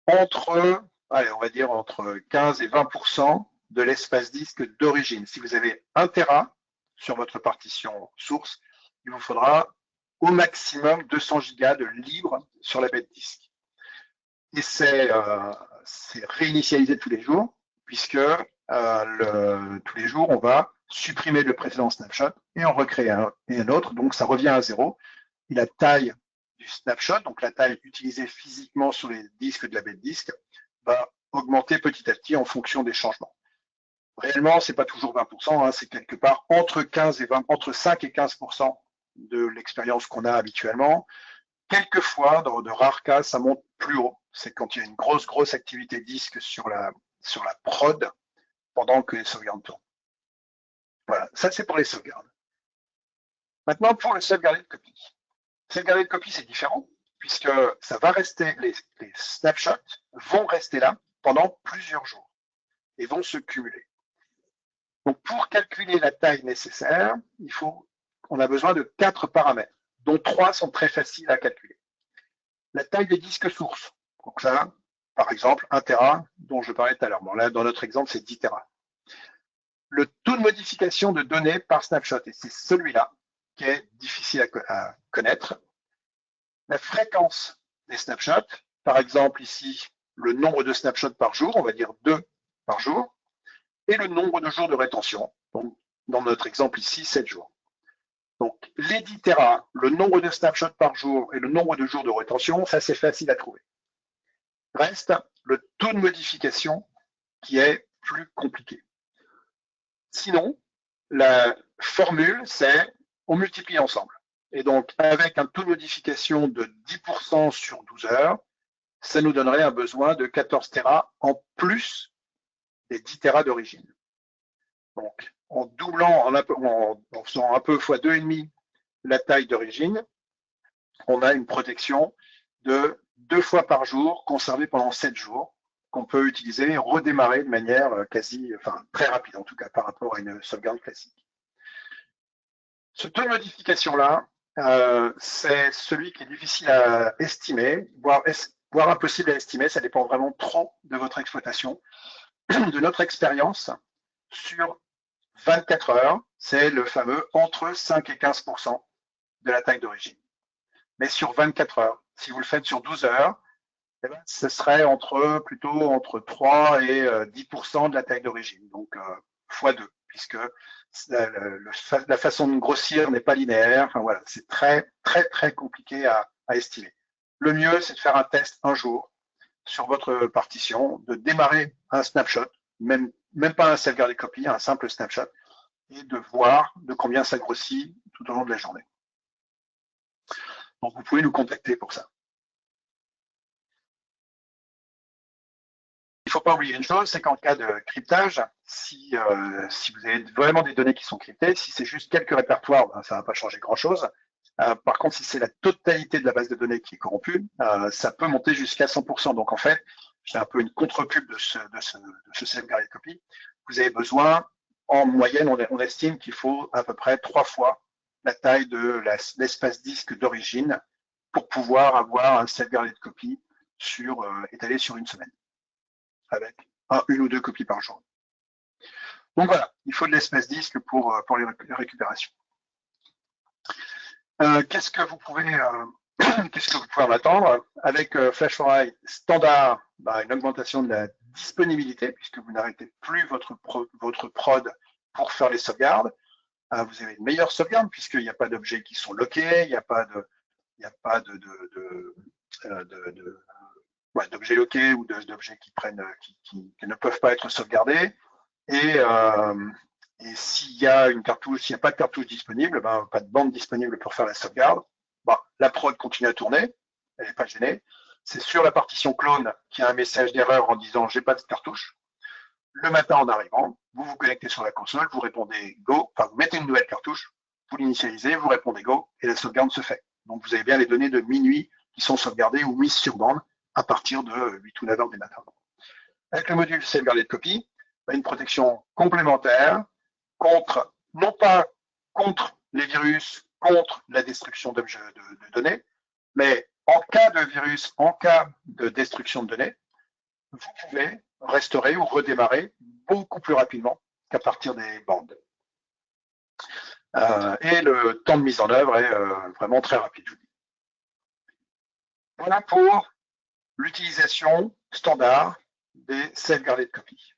B: entre, allez, on va dire entre 15 et 20% de l'espace disque d'origine. Si vous avez 1 Tera sur votre partition source, il vous faudra au maximum 200 gigas de libre sur la bête disque. Et c'est réinitialisé tous les jours, puisque tous les jours, on va supprimer le précédent snapshot et en recréer un autre, donc ça revient à 0. Et la taille du snapshot, donc la taille utilisée physiquement sur les disques de la bête disque, va augmenter petit à petit en fonction des changements. Réellement, c'est pas toujours 20%, hein, c'est quelque part entre 15 et 20, entre 5 et 15% de l'expérience qu'on a habituellement. Quelquefois, dans de rares cas, ça monte plus haut. C'est quand il y a une grosse activité disque sur la prod pendant que les sauvegardes tournent. Voilà, ça c'est pour les sauvegardes. Maintenant, pour le sauvegarder de copie. Sauvegarder de copie, c'est différent, puisque ça va rester, les snapshots vont rester là pendant plusieurs jours et vont se cumuler. Donc, pour calculer la taille nécessaire, on a besoin de 4 paramètres, dont 3 sont très faciles à calculer. La taille des disques sources. Donc ça, par exemple, 1 Tera, dont je parlais tout à l'heure. Bon, là, dans notre exemple, c'est 10 Tera. Le taux de modification de données par snapshot, et c'est celui-là qui est difficile à connaître. La fréquence des snapshots, par exemple ici, le nombre de snapshots par jour, on va dire 2 par jour, et le nombre de jours de rétention. Donc, dans notre exemple ici, 7 jours. Donc, les 10 Tera, le nombre de snapshots par jour et le nombre de jours de rétention, ça c'est facile à trouver. Reste le taux de modification qui est plus compliqué. Sinon, la formule, c'est on multiplie ensemble. Et donc, avec un taux de modification de 10% sur 12 heures, ça nous donnerait un besoin de 14 Tera en plus des 10 Tera d'origine. Donc, en doublant, en faisant un peu x 2,5 la taille d'origine, on a une protection de 2 fois par jour, conservée pendant 7 jours, qu'on peut utiliser et redémarrer de manière très rapide, en tout cas, par rapport à une sauvegarde classique. Ce taux de modification-là, c'est celui qui est difficile à estimer, voire impossible à estimer. Ça dépend vraiment trop de votre exploitation. De notre expérience, sur 24 heures, c'est le fameux entre 5 et 15% de la taille d'origine. Mais sur 24 heures, si vous le faites sur 12 heures, eh ben, ce serait plutôt entre 3 et 10% de la taille d'origine, donc x2, puisque la façon de grossir n'est pas linéaire. Enfin, voilà, c'est très compliqué à estimer. Le mieux, c'est de faire un test un jour sur votre partition, de démarrer un snapshot, même pas un sauvegarde copie, un simple snapshot, et de voir de combien ça grossit tout au long de la journée. Donc, vous pouvez nous contacter pour ça. Il ne faut pas oublier une chose, c'est qu'en cas de cryptage, si vous avez vraiment des données qui sont cryptées, si c'est juste quelques répertoires, ben, ça ne va pas changer grand-chose. Par contre, si c'est la totalité de la base de données qui est corrompue, ça peut monter jusqu'à 100%. Donc, en fait, c'est un peu une contre-pub de ce sauvegarde copie. Vous avez besoin, en moyenne, on estime qu'il faut à peu près 3 fois la taille de l'espace disque d'origine pour pouvoir avoir un sauvegarde copie étalé sur une semaine, avec une ou deux copies par jour. Donc voilà, il faut de l'espace disque pour les récupérations. Qu'est-ce que vous pouvez en attendre? Avec FlashArray standard, une augmentation de la disponibilité, puisque vous n'arrêtez plus votre prod pour faire les sauvegardes. Vous avez une meilleure sauvegarde, puisqu'il n'y a pas d'objets qui sont loqués, il n'y a pas d'objets loqués ou d'objets qui ne peuvent pas être sauvegardés. Et s'il y a une cartouche, s'il n'y a pas de cartouche disponible, pas de bande disponible pour faire la sauvegarde, la prod continue à tourner, elle n'est pas gênée. C'est sur la partition clone qu'il y a un message d'erreur en disant j'ai pas de cartouche. Le matin en arrivant, vous vous connectez sur la console, vous répondez go, vous mettez une nouvelle cartouche, vous l'initialisez, vous répondez go et la sauvegarde se fait. Donc vous avez bien les données de minuit qui sont sauvegardées ou mises sur bande à partir de 8 ou 9 heures du matin. Avec le module sauvegarder de copie, une protection complémentaire contre, non pas contre les virus, contre la destruction de données, mais en cas de virus, en cas de destruction de données, vous pouvez restaurer ou redémarrer beaucoup plus rapidement qu'à partir des bandes. Et le temps de mise en œuvre est vraiment très rapide, je vous dis. Voilà pour l'utilisation standard des safeguarded copies.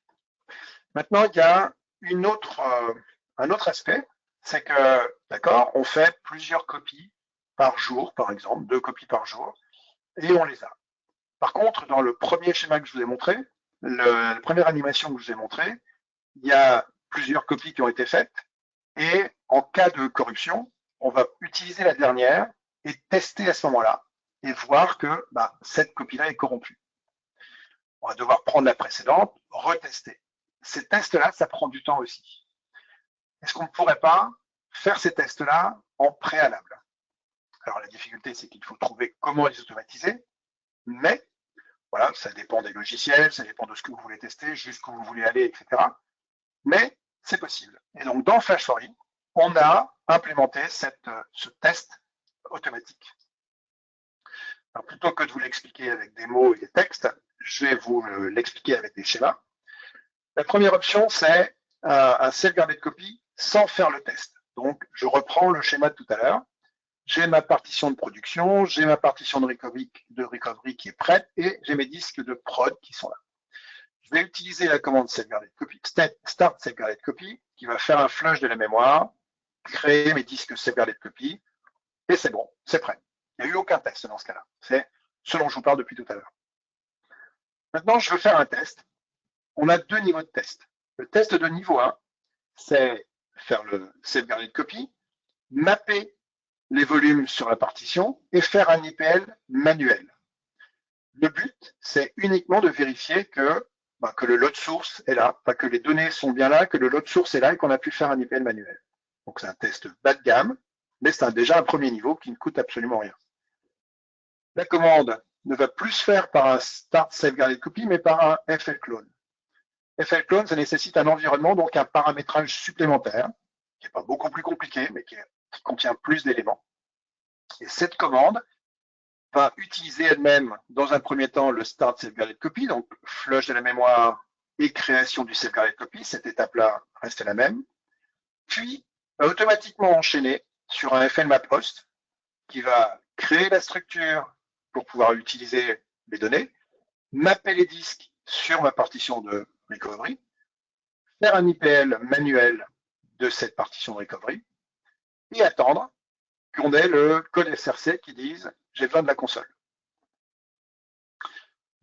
B: Maintenant, il y a un autre aspect, c'est que, d'accord, on fait plusieurs copies par jour, par exemple, 2 copies par jour, et on les a. Par contre, dans le premier schéma que je vous ai montré, la première animation que je vous ai montrée, il y a plusieurs copies qui ont été faites, et en cas de corruption, on va utiliser la dernière et tester à ce moment-là, et voir que cette copie-là est corrompue. On va devoir prendre la précédente, retester. Ces tests-là, ça prend du temps aussi. Est-ce qu'on ne pourrait pas faire ces tests-là en préalable? Alors la difficulté, c'est qu'il faut trouver comment les automatiser, mais voilà, ça dépend des logiciels, ça dépend de ce que vous voulez tester, jusqu'où vous voulez aller, etc. Mais c'est possible. Et donc dans Flash4E, on a implémenté ce test automatique. Alors, plutôt que de vous l'expliquer avec des mots et des textes, je vais vous l'expliquer avec des schémas. La première option, c'est un safeguarded copy sans faire le test. Donc, je reprends le schéma de tout à l'heure. J'ai ma partition de production, j'ai ma partition de recovery qui est prête et j'ai mes disques de prod qui sont là. Je vais utiliser la commande safeguarded copy, start safeguarded copy, qui va faire un flush de la mémoire, créer mes disques safeguarded copy, et c'est bon, c'est prêt. Il n'y a eu aucun test dans ce cas-là. C'est ce dont je vous parle depuis tout à l'heure. Maintenant, je veux faire un test. On a 2 niveaux de test. Le test de niveau 1, c'est faire le safeguarded copy, mapper les volumes sur la partition et faire un IPL manuel. Le but, c'est uniquement de vérifier que le load source est là, que les données sont bien là, que le load source est là et qu'on a pu faire un IPL manuel. Donc c'est un test bas de gamme, mais c'est déjà un premier niveau qui ne coûte absolument rien. La commande ne va plus se faire par un start safeguarded copy, mais par un FL clone. FL clone, ça nécessite un environnement, donc un paramétrage supplémentaire, qui n'est pas beaucoup plus compliqué, mais qui contient plus d'éléments. Et cette commande va utiliser elle-même, dans un premier temps, le start safeguarded copy, donc flush de la mémoire et création du safeguarded copy. Cette étape-là reste la même. Puis, va automatiquement enchaîner sur un FL map host qui va créer la structure pour pouvoir utiliser les données, mapper les disques sur ma partition de recovery, faire un IPL manuel de cette partition de recovery et attendre qu'on ait le code SRC qui dise j'ai besoin de la console.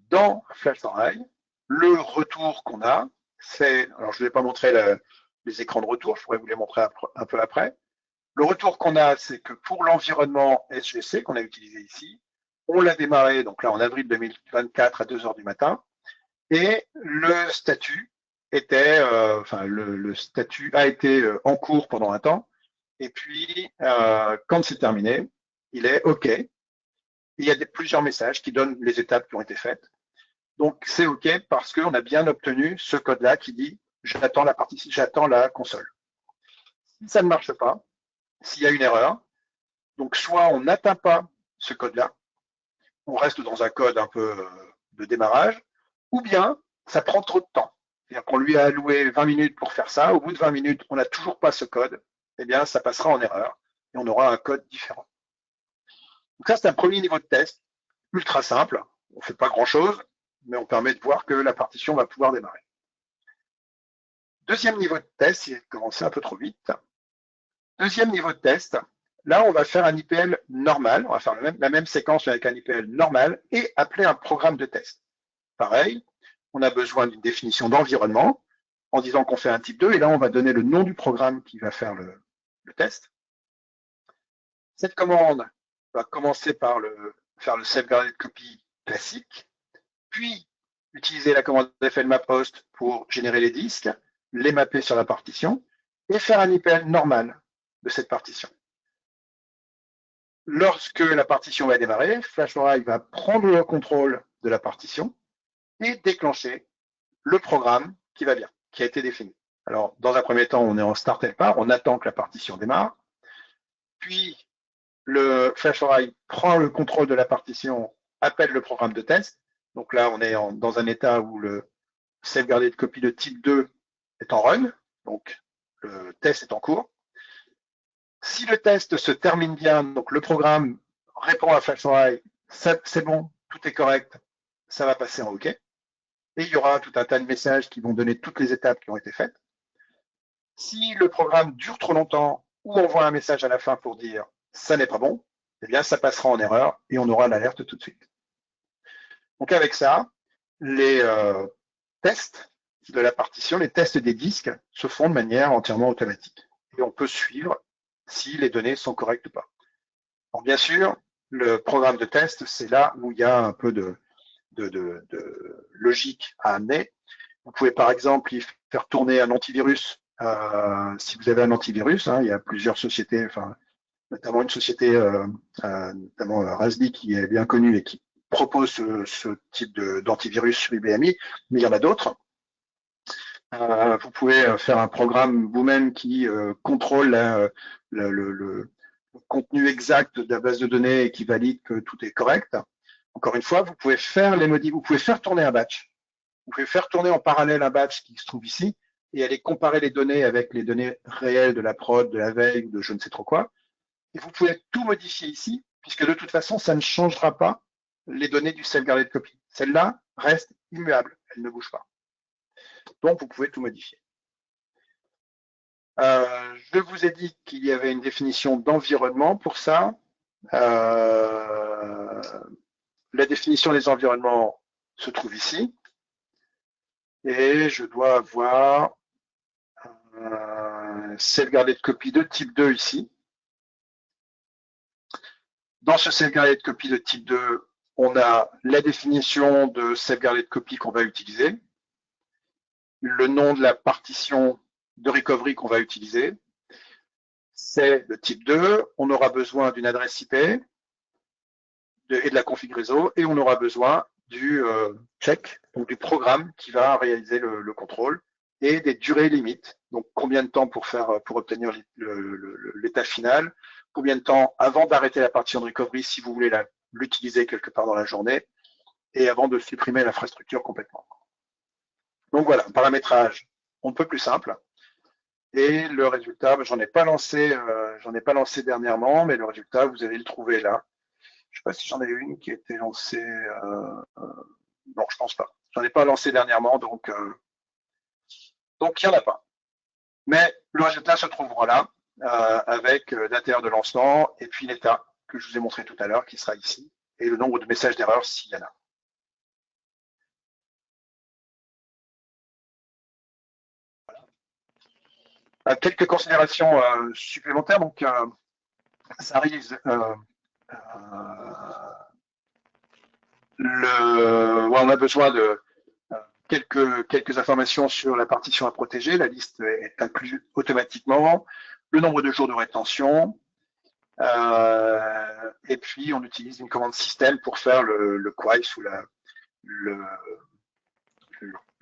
B: Dans Flash4E, le retour qu'on a, c'est, alors je ne vais pas montrer les écrans de retour, je pourrais vous les montrer un peu après. Le retour qu'on a, c'est que pour l'environnement SGC qu'on a utilisé ici, on l'a démarré donc là en avril 2024 à 2 heures du matin, et le statut était, le statut a été en cours pendant un temps, et puis quand c'est terminé, il est OK. Il y a plusieurs messages qui donnent les étapes qui ont été faites. Donc c'est OK parce qu'on a bien obtenu ce code-là qui dit j'attends la console. Si ça ne marche pas, s'il y a une erreur, donc soit on n'atteint pas ce code-là, on reste dans un code un peu de démarrage, ou bien ça prend trop de temps. C'est-à-dire qu'on lui a alloué 20 minutes pour faire ça, au bout de 20 minutes, on n'a toujours pas ce code, eh bien ça passera en erreur et on aura un code différent. Donc ça, c'est un premier niveau de test, ultra simple. On ne fait pas grand-chose, mais on permet de voir que la partition va pouvoir démarrer. Deuxième niveau de test, il a commencé un peu trop vite. Deuxième niveau de test, là, on va faire un IPL normal. On va faire la même séquence avec un IPL normal et appeler un programme de test. Pareil, on a besoin d'une définition d'environnement en disant qu'on fait un type 2, et là, on va donner le nom du programme qui va faire le test. Cette commande va commencer par faire le safeguarded copy classique, puis utiliser la commande FL map host pour générer les disques, les mapper sur la partition et faire un IPL normal de cette partition. Lorsque la partition va démarrer, Flash4E va prendre le contrôle de la partition et déclencher le programme qui va bien. qui a été définie. Alors, dans un premier temps, on est en start and part, on attend que la partition démarre. Puis, le FlashArray prend le contrôle de la partition, appelle le programme de test. Donc là, on est dans un état où le sauvegarder de copie de type 2 est en run, donc le test est en cours. Si le test se termine bien, donc le programme répond à FlashArray, c'est bon, tout est correct, ça va passer en OK. Et il y aura tout un tas de messages qui vont donner toutes les étapes qui ont été faites. Si le programme dure trop longtemps ou envoie un message à la fin pour dire ça n'est pas bon, eh bien ça passera en erreur et on aura l'alerte tout de suite. Donc avec ça, les tests de la partition, les tests des disques se font de manière entièrement automatique. Et on peut suivre si les données sont correctes ou pas. Alors bien sûr, le programme de test, c'est là où il y a un peu de logique à amener. Vous pouvez par exemple y faire tourner un antivirus. Si vous avez un antivirus, il y a plusieurs sociétés, notamment une société, notamment Rasby, qui est bien connue et qui propose ce type d'antivirus sur IBMI, mais il y en a d'autres. Vous pouvez faire un programme vous-même qui contrôle le contenu exact de la base de données et qui valide que tout est correct. Encore une fois, vous pouvez faire les modifs, vous pouvez faire tourner un batch. Vous pouvez faire tourner en parallèle un batch qui se trouve ici et aller comparer les données avec les données réelles de la prod, de la veille ou de je ne sais trop quoi. Et vous pouvez tout modifier ici, puisque de toute façon, ça ne changera pas les données du self-guarded copy. Celle-là reste immuable, elle ne bouge pas. Donc, vous pouvez tout modifier. Je vous ai dit qu'il y avait une définition d'environnement pour ça. La définition des environnements se trouve ici. Et je dois avoir un self-guarded copy de type 2 ici. Dans ce self-guarded copy de type 2, on a la définition de self-guarded copy qu'on va utiliser, le nom de la partition de recovery qu'on va utiliser, c'est le type 2, on aura besoin d'une adresse IP et de la config réseau, et on aura besoin du check, donc du programme qui va réaliser le contrôle, et des durées limites, donc combien de temps pour obtenir l'état final, combien de temps avant d'arrêter la partition de recovery si vous voulez l'utiliser quelque part dans la journée, et avant de supprimer l'infrastructure complètement. Donc voilà, un paramétrage on ne peut plus simple. Et le résultat, j'en ai pas lancé dernièrement, mais le résultat, vous allez le trouver là. Je ne sais pas si j'en ai une qui a été lancée. Non, je pense pas. J'en ai pas lancé dernièrement, donc il n'y en a pas. Mais le résultat se trouvera là, avec l'intérieur de lancement et puis l'état que je vous ai montré tout à l'heure, qui sera ici, et le nombre de messages d'erreur s'il y en a. Quelques considérations supplémentaires. Donc, ça arrive. On a besoin de quelques informations sur la partition à protéger. La liste est incluse automatiquement. Le nombre de jours de rétention. Et puis, on utilise une commande système pour faire le query ou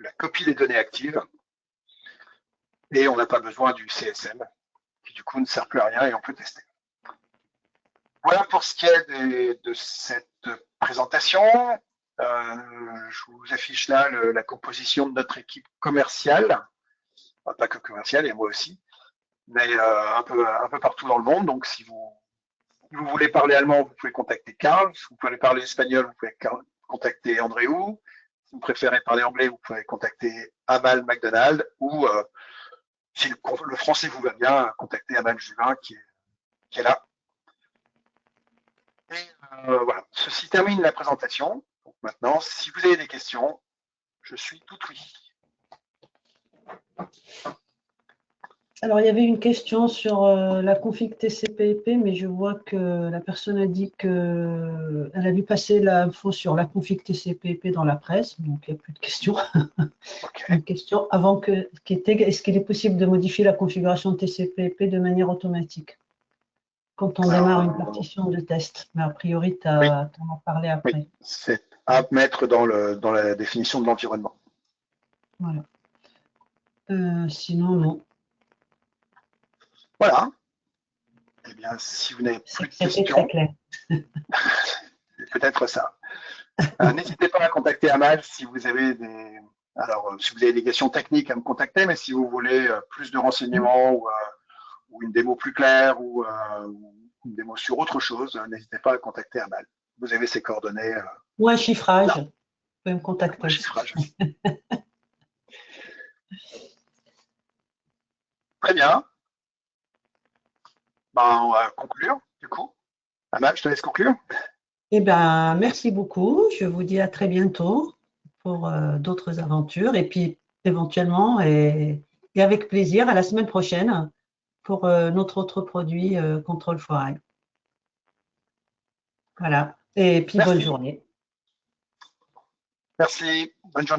B: la copie des données actives. Et on n'a pas besoin du CSM, qui du coup ne sert plus à rien et on peut tester. Voilà pour ce qui est de cette présentation. Je vous affiche là la composition de notre équipe commerciale. Enfin, pas que commerciale, et moi aussi, mais un peu partout dans le monde. Donc, si vous voulez parler allemand, vous pouvez contacter Karl. Si vous pouvez parler espagnol, vous pouvez contacter Andréou. Si vous préférez parler anglais, vous pouvez contacter Amal McDonald. Ou si le français vous va bien, contactez Amal Juvin qui est là. Et voilà, ceci termine la présentation. Donc maintenant, si vous avez des questions, je suis tout oui.
A: Alors, il y avait une question sur la config TCP/IP, mais je vois que la personne a dit qu'elle a vu passer l'info sur la config TCP/IP dans la presse, donc il n'y a plus de questions.
B: Okay.
A: Une question avant est-ce qu'il est possible de modifier la configuration TCP/IP de manière automatique quand on démarre une partition de test? Mais a priori, tu en as parlé après.
B: Oui, c'est à mettre dans la définition de l'environnement.
A: Voilà. Sinon, non.
B: Voilà. Eh bien, si vous n'avez plus de
A: C'était très
B: questions,
A: clair.
B: c'est peut-être ça. N'hésitez pas à contacter Amal si vous avez des. Alors, si vous avez des questions techniques à me contacter, mais si vous voulez plus de renseignements ou une démo plus claire ou une démo sur autre chose, n'hésitez pas à contacter Amal. Vous avez ses coordonnées
A: Ou un chiffrage,
B: là,
A: vous pouvez me contacter
B: un
A: aussi.
B: chiffrage. Très bien. Ben, on va conclure, du coup. Amal, je te laisse conclure.
A: Eh bien, merci beaucoup. Je vous dis à très bientôt pour d'autres aventures et puis éventuellement et avec plaisir à la semaine prochaine pour notre autre produit Contrôle Forêt. Voilà. Et puis bonne
B: Merci.
A: journée.
B: Merci. Bonne journée.